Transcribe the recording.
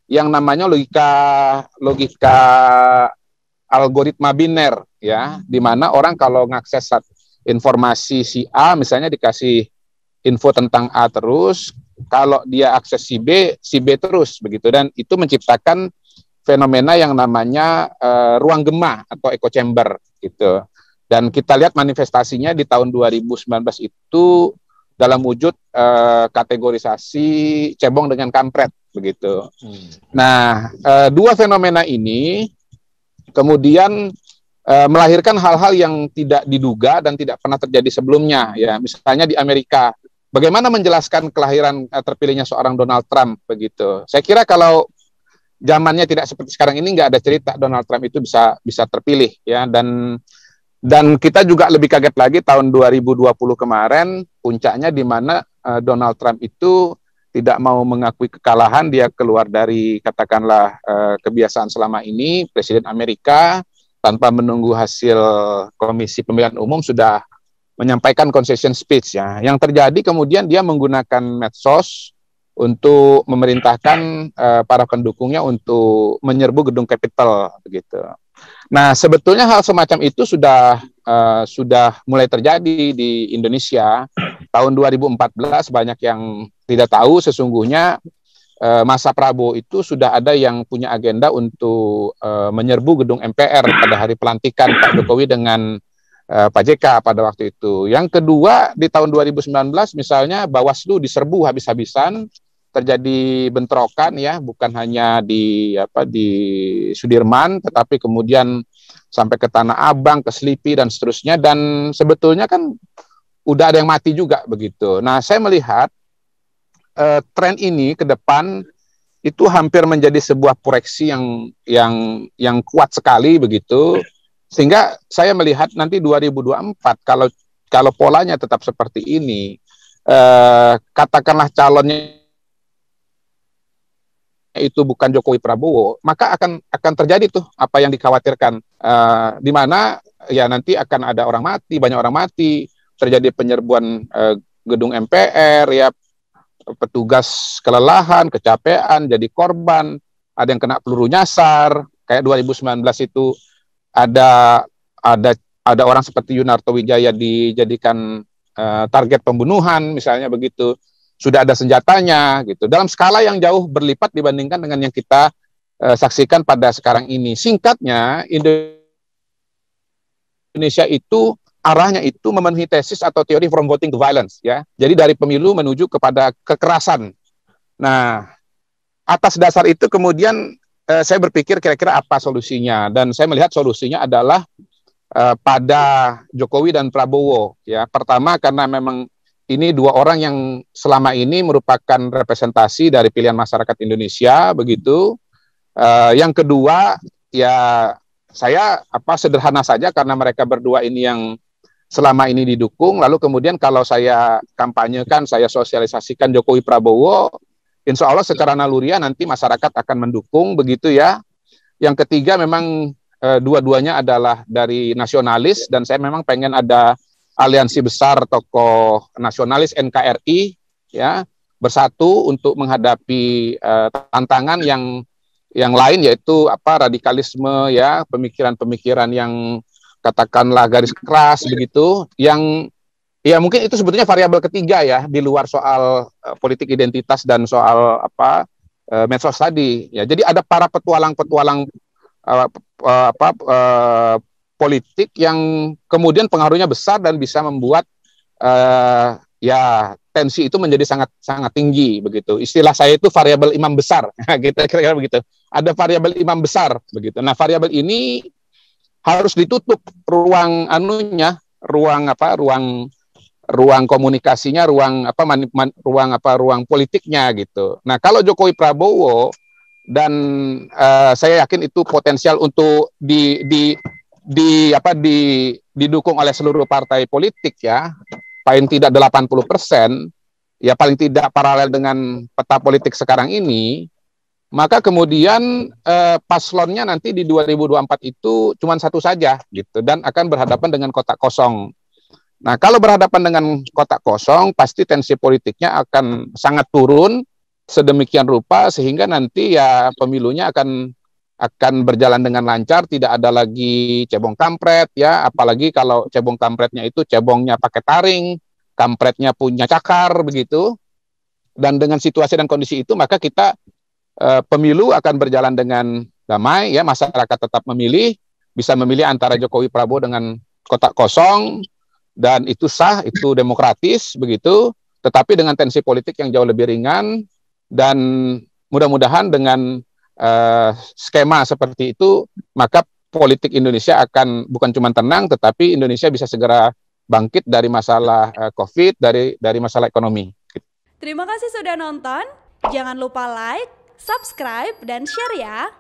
yang namanya logika algoritma biner, ya, di mana orang kalau ngakses informasi si A, misalnya dikasih info tentang A terus, kalau dia akses si B terus begitu, dan itu menciptakan fenomena yang namanya ruang gema atau echo chamber gitu. Dan kita lihat manifestasinya di tahun 2019 itu dalam wujud kategorisasi cebong dengan kampret begitu. Nah, dua fenomena ini kemudian melahirkan hal-hal yang tidak diduga dan tidak pernah terjadi sebelumnya, ya. Misalnya di Amerika, bagaimana menjelaskan kelahiran terpilihnya seorang Donald Trump begitu. Saya kira kalau zamannya tidak seperti sekarang ini, nggak ada cerita Donald Trump itu bisa terpilih, ya. Dan kita juga lebih kaget lagi tahun 2020 kemarin, puncaknya di mana Donald Trump itu tidak mau mengakui kekalahan, dia keluar dari katakanlah kebiasaan selama ini, Presiden Amerika tanpa menunggu hasil Komisi Pemilihan Umum sudah menyampaikan concession speech, ya. Yang terjadi kemudian dia menggunakan medsos untuk memerintahkan para pendukungnya untuk menyerbu gedung Capitol begitu. Nah, sebetulnya hal semacam itu sudah mulai terjadi di Indonesia. Tahun 2014 banyak yang tidak tahu sesungguhnya masa Prabowo itu sudah ada yang punya agenda untuk menyerbu gedung MPR pada hari pelantikan Pak Jokowi dengan Pak JK pada waktu itu. Yang kedua, di tahun 2019 misalnya Bawaslu diserbu habis-habisan, terjadi bentrokan, ya, bukan hanya di Sudirman, tetapi kemudian sampai ke Tanah Abang, ke Selipi dan seterusnya, dan sebetulnya kan udah ada yang mati juga begitu. Nah, saya melihat tren ini ke depan itu hampir menjadi sebuah proyeksi yang kuat sekali begitu, sehingga saya melihat nanti 2024 kalau polanya tetap seperti ini, katakanlah calonnya itu bukan Jokowi Prabowo, maka akan terjadi tuh apa yang dikhawatirkan, di mana ya nanti akan ada orang mati, banyak orang mati, terjadi penyerbuan gedung MPR, ya, petugas kelelahan, kecapean, jadi korban, ada yang kena peluru nyasar, kayak 2019 itu ada orang seperti Yunarto Wijaya dijadikan target pembunuhan misalnya begitu. Sudah ada senjatanya gitu, dalam skala yang jauh berlipat dibandingkan dengan yang kita saksikan pada sekarang ini. Singkatnya, Indonesia itu arahnya itu memenuhi tesis atau teori from voting to violence, ya. Jadi dari pemilu menuju kepada kekerasan. Nah, atas dasar itu kemudian saya berpikir kira-kira apa solusinya, dan saya melihat solusinya adalah pada Jokowi dan Prabowo, ya. Pertama, karena memang ini dua orang yang selama ini merupakan representasi dari pilihan masyarakat Indonesia begitu. Yang kedua, ya saya sederhana saja karena mereka berdua ini yang selama ini didukung, lalu kemudian kalau saya kampanyekan, saya sosialisasikan Jokowi Prabowo, insya Allah secara naluriah nanti masyarakat akan mendukung begitu, ya. Yang ketiga, memang dua-duanya adalah dari nasionalis, dan saya memang pengen ada aliansi besar tokoh nasionalis NKRI, ya, bersatu untuk menghadapi tantangan yang lain, yaitu radikalisme, ya, pemikiran-pemikiran yang katakanlah garis keras begitu, yang ya mungkin itu sebetulnya variabel ketiga, ya, di luar soal politik identitas dan soal medsos tadi, ya. Jadi ada para petualang-petualang politik yang kemudian pengaruhnya besar dan bisa membuat ya tensi itu menjadi sangat tinggi begitu. Istilah saya itu variabel imam besar, gitu, kira-kira begitu. Ada variabel imam besar begitu. Nah, variabel ini harus ditutup ruang ruang komunikasinya, ruang politiknya gitu. Nah, kalau Jokowi Prabowo, dan saya yakin itu potensial untuk didukung oleh seluruh partai politik, ya, paling tidak 80%, ya, paling tidak paralel dengan peta politik sekarang ini, maka kemudian paslonnya nanti di 2024 itu cuma satu saja gitu, dan akan berhadapan dengan kotak kosong. Nah, kalau berhadapan dengan kotak kosong, pasti tensi politiknya akan sangat turun, sedemikian rupa sehingga nanti ya pemilunya akan berjalan dengan lancar, tidak ada lagi cebong kampret ya, apalagi kalau cebong kampretnya itu cebongnya pakai taring, kampretnya punya cakar begitu. Dan dengan situasi dan kondisi itu maka kita pemilu akan berjalan dengan damai ya, masyarakat tetap memilih, bisa memilih antara Jokowi Prabowo dengan kotak kosong, dan itu sah, itu demokratis begitu, tetapi dengan tensi politik yang jauh lebih ringan, dan mudah-mudahan dengan skema seperti itu maka politik Indonesia akan bukan cuma tenang, tetapi Indonesia bisa segera bangkit dari masalah COVID, dari masalah ekonomi. Terima kasih sudah nonton. Jangan lupa like, subscribe, dan share ya.